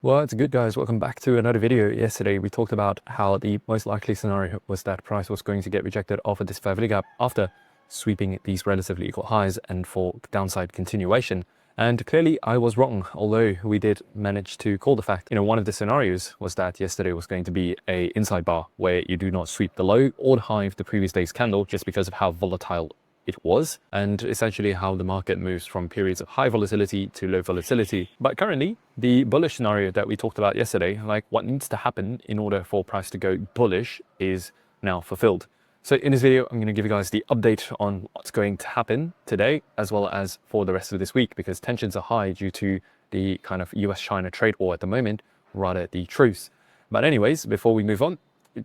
Well, it's good, guys. Welcome back to another video. Yesterday, we talked about how the most likely scenario was that price was going to get rejected off of this fair value gap after sweeping these relatively equal highs and for downside continuation. And clearly, I was wrong, although we did manage to call the fact. One of the scenarios was that yesterday was going to be a inside bar where you do not sweep the low or the high of the previous day's candle just because of how volatile it was, and essentially how the market moves from periods of high volatility to low volatility. But currently, the bullish scenario that we talked about yesterday, like what needs to happen in order for price to go bullish, is now fulfilled. So in this video, I'm going to give you guys the update on what's going to happen today, as well as for the rest of this week, because tensions are high due to the kind of US-China trade war at the moment, rather the truce. But anyways, before we move on,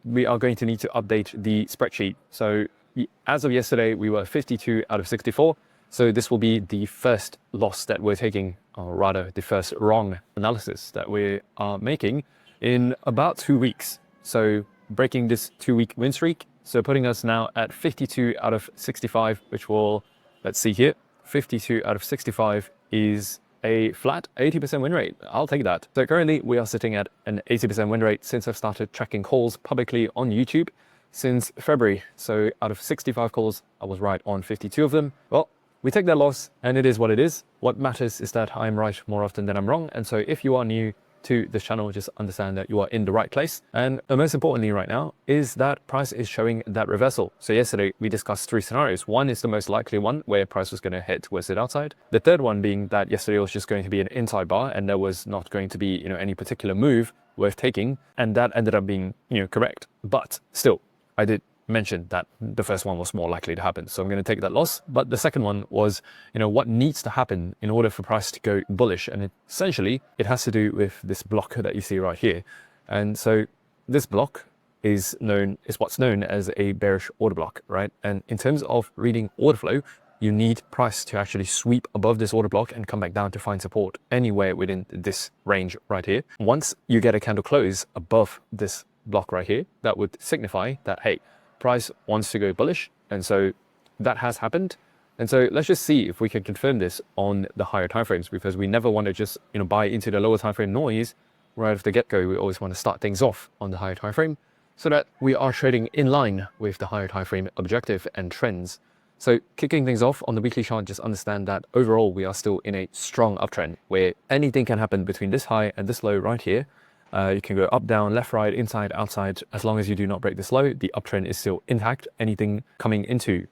we are going to need to update the spreadsheet. So as of yesterday, we were 52 out of 64. So this will be the first loss that we're taking, or rather the first wrong analysis that we are making in about 2 weeks. So breaking this 2-week win streak. So putting us now at 52 out of 65, which will, let's see here, 52 out of 65 is a flat 80% win rate. I'll take that. So currently we are sitting at an 80% win rate since I've started tracking calls publicly on YouTube since February. So out of 65 calls, I was right on 52 of them. Well, we take that loss and it is what it is. What matters is that I'm right more often than I'm wrong. And so if you are new to this channel, just understand that you are in the right place. And most importantly right now is that price is showing that reversal. So yesterday we discussed 3 scenarios. One is the most likely one where price was going to head towards the outside. The third one being that yesterday was just going to be an inside bar and there was not going to be, any particular move worth taking. And that ended up being, correct. But still, I did mention that the first one was more likely to happen. So I'm going to take that loss. But the second one was, what needs to happen in order for price to go bullish. And essentially, it has to do with this block that you see right here. And so this block is what's known as a bearish order block, right? And in terms of reading order flow, you need price to actually sweep above this order block and come back down to find support anywhere within this range right here. Once you get a candle close above this block right here, that would signify that, hey, price wants to go bullish. And so that has happened. And so let's just see if we can confirm this on the higher timeframes, because we never want to just buy into the lower timeframe noise right off the get-go. We always want to start things off on the higher timeframe so that we are trading in line with the higher timeframe objective and trends. So kicking things off on the weekly chart, just understand that overall we are still in a strong uptrend where anything can happen between this high and this low right here. You can go up, down, left, right, inside, outside. As long as you do not break this low, the uptrend is still intact. Anything coming into,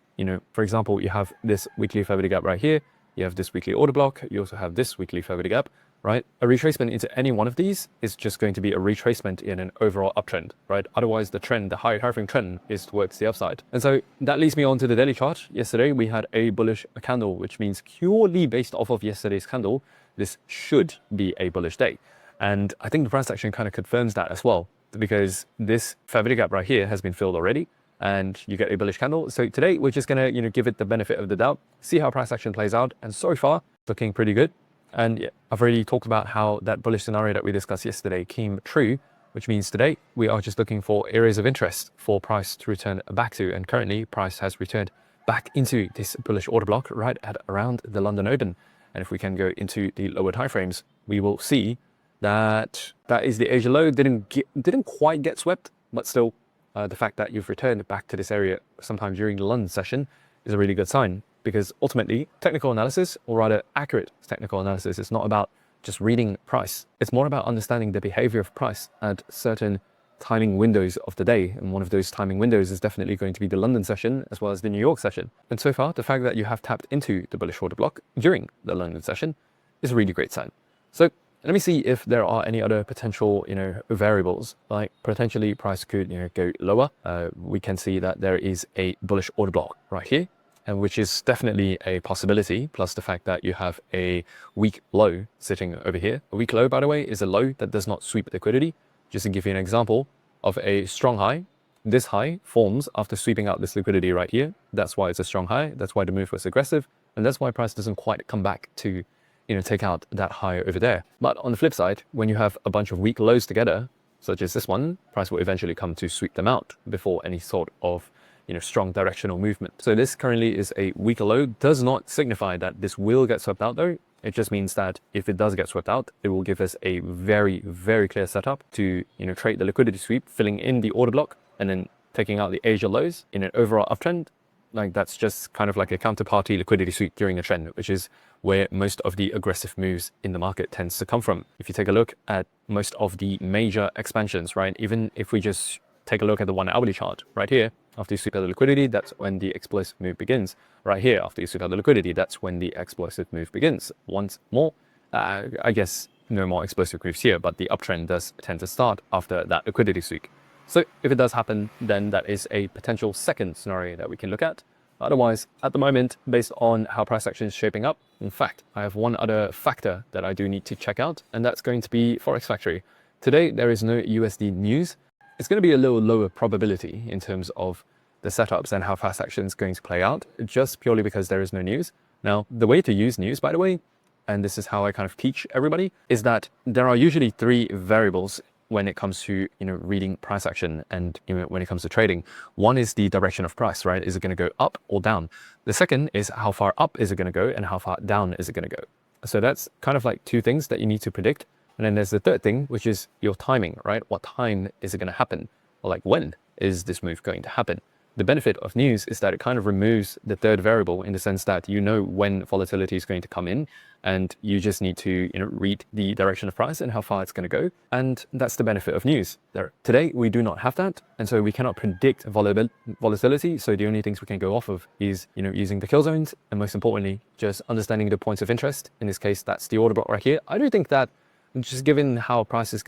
for example, you have this weekly fair value gap right here. You have this weekly order block. You also have this weekly fair value gap, right? A retracement into any one of these is just going to be a retracement in an overall uptrend, right? Otherwise, the trend, the higher timeframe trend, is towards the upside. And so that leads me on to the daily chart. Yesterday, we had a bullish candle, which means purely based off of yesterday's candle, this should be a bullish day. And I think the price action kind of confirms that as well, because this fair value gap right here has been filled already and you get a bullish candle. So today we're just going to, give it the benefit of the doubt, see how price action plays out. And so far, looking pretty good. And yeah, I've already talked about how that bullish scenario that we discussed yesterday came true, which means today we are just looking for areas of interest for price to return back to. And currently price has returned back into this bullish order block right at around the London Open. And if we can go into the lower timeframes, we will see that is the Asia low. Didn't quite get swept, but still the fact that you've returned back to this area sometime during the London session is a really good sign, because ultimately technical analysis, or rather accurate technical analysis, is not about just reading price. It's more about understanding the behavior of price at certain timing windows of the day. And one of those timing windows is definitely going to be the London session as well as the New York session. And so far, the fact that you have tapped into the bullish order block during the London session is a really great sign. So let me see if there are any other potential, variables, like potentially price could, go lower. We can see that there is a bullish order block right here, and which is definitely a possibility, plus the fact that you have a weak low sitting over here. A weak low, by the way, is a low that does not sweep liquidity. Just to give you an example of a strong high, this high forms after sweeping out this liquidity right here. That's why it's a strong high. That's why the move was aggressive. And that's why price doesn't quite come back to take out that high over there. But on the flip side, when you have a bunch of weak lows together, such as this one, price will eventually come to sweep them out before any sort of strong directional movement. So this currently is a weaker low. Does not signify that this will get swept out though. It just means that if it does get swept out, it will give us a very, very clear setup to, trade the liquidity sweep, filling in the order block and then taking out the Asia lows in an overall uptrend. Like that's just kind of like a counterparty liquidity sweep during a trend, which is where most of the aggressive moves in the market tends to come from. If you take a look at most of the major expansions, right? Even if we just take a look at the 1 hourly chart right here, after you sweep out the liquidity, that's when the explosive move begins. Right here, after you sweep out the liquidity, that's when the explosive move begins. Once more, I guess no more explosive moves here, but the uptrend does tend to start after that liquidity sweep. So if it does happen, then that is a potential second scenario that we can look at. Otherwise, at the moment, based on how price action is shaping up, in fact, I have one other factor that I do need to check out, and that's going to be Forex Factory. Today, there is no USD news. It's going to be a little lower probability in terms of the setups and how fast action is going to play out, just purely because there is no news. Now, the way to use news, by the way, and this is how I kind of teach everybody, is that there are usually 3 variables when it comes to reading price action and when it comes to trading. One is the direction of price, right? Is it going to go up or down? The second is how far up is it going to go and how far down is it going to go? So that's kind of like 2 things that you need to predict. And then there's the third thing, which is your timing, right? What time is it going to happen? Or like when is this move going to happen? The benefit of news is that it kind of removes the third variable in the sense that when volatility is going to come in, and you just need to read the direction of price and how far it's going to go. And that's the benefit of news. Today, we do not have that. And so we cannot predict volatility. So the only things we can go off of is using the kill zones. And most importantly, just understanding the points of interest. In this case, that's the order block right here. I do think that just given how price is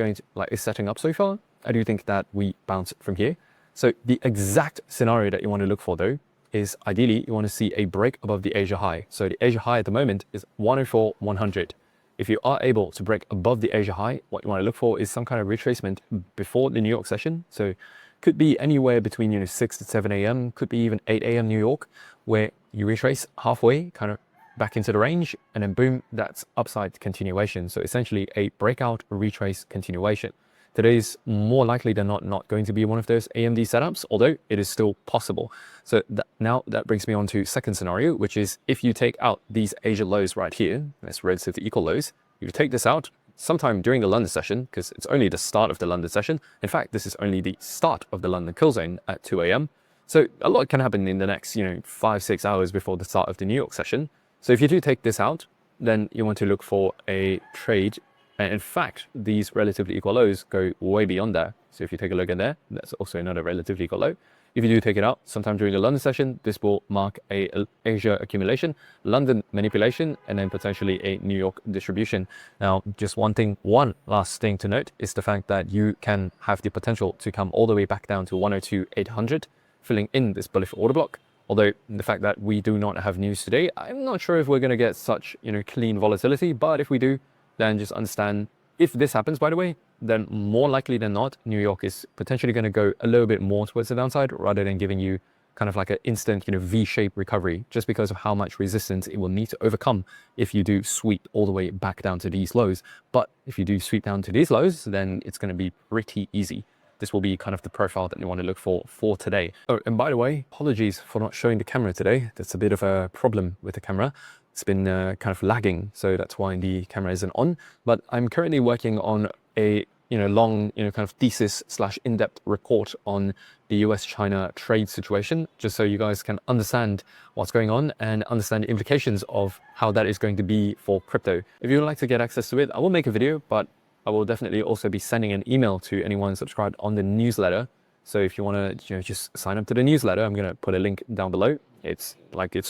is setting up so far, I do think that we bounce from here. So the exact scenario that you want to look for though is ideally you want to see a break above the Asia high. So the Asia high at the moment is 104.100. If you are able to break above the Asia high, what you want to look for is some kind of retracement before the New York session. So could be anywhere between 6 to 7 a.m., could be even 8 a.m. New York, where you retrace halfway, kind of back into the range, and then boom, that's upside continuation. So essentially a breakout retrace continuation. Today's more likely than not going to be one of those AMD setups, although it is still possible. So now that brings me on to second scenario, which is if you take out these Asia lows right here, that's relatively equal lows, if you take this out sometime during the London session, because it's only the start of the London session. In fact, this is only the start of the London kill zone at 2 a.m. So a lot can happen in the next, 5-6 hours before the start of the New York session. So if you do take this out, then you want to look for a trade. And in fact, these relatively equal lows go way beyond that. So if you take a look at there, that's also another relatively equal low. If you do take it out sometime during the London session, this will mark a Asia accumulation, London manipulation, and then potentially a New York distribution. Now, just one last thing to note is the fact that you can have the potential to come all the way back down to 102.800, filling in this bullish order block. Although the fact that we do not have news today, I'm not sure if we're going to get such, clean volatility, but if we do, then just understand if this happens, by the way, then more likely than not, New York is potentially going to go a little bit more towards the downside rather than giving you kind of like an instant, V-shaped recovery, just because of how much resistance it will need to overcome if you do sweep all the way back down to these lows. But if you do sweep down to these lows, then it's going to be pretty easy. This will be kind of the profile that you want to look for today. Oh, and by the way, apologies for not showing the camera today. That's a bit of a problem with the camera. It's been kind of lagging, so that's why the camera isn't on. But I'm currently working on a long kind of thesis / in-depth report on the US-China trade situation, just so you guys can understand what's going on and understand the implications of how that is going to be for crypto. If you would like to get access to it, I will make a video, but I will definitely also be sending an email to anyone subscribed on the newsletter. So if you want to just sign up to the newsletter, I'm going to put a link down below. It's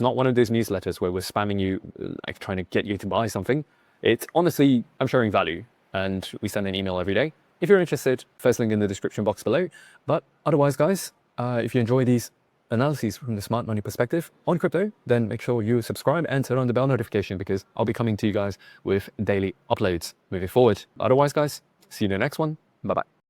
not one of those newsletters where we're spamming you, like trying to get you to buy something. It's honestly, I'm sharing value, and we send an email every day. If you're interested, first link in the description box below. But otherwise, guys, if you enjoy these analyses from the smart money perspective on crypto, then make sure you subscribe and turn on the bell notification, because I'll be coming to you guys with daily uploads moving forward. Otherwise, guys, see you in the next one. Bye-bye.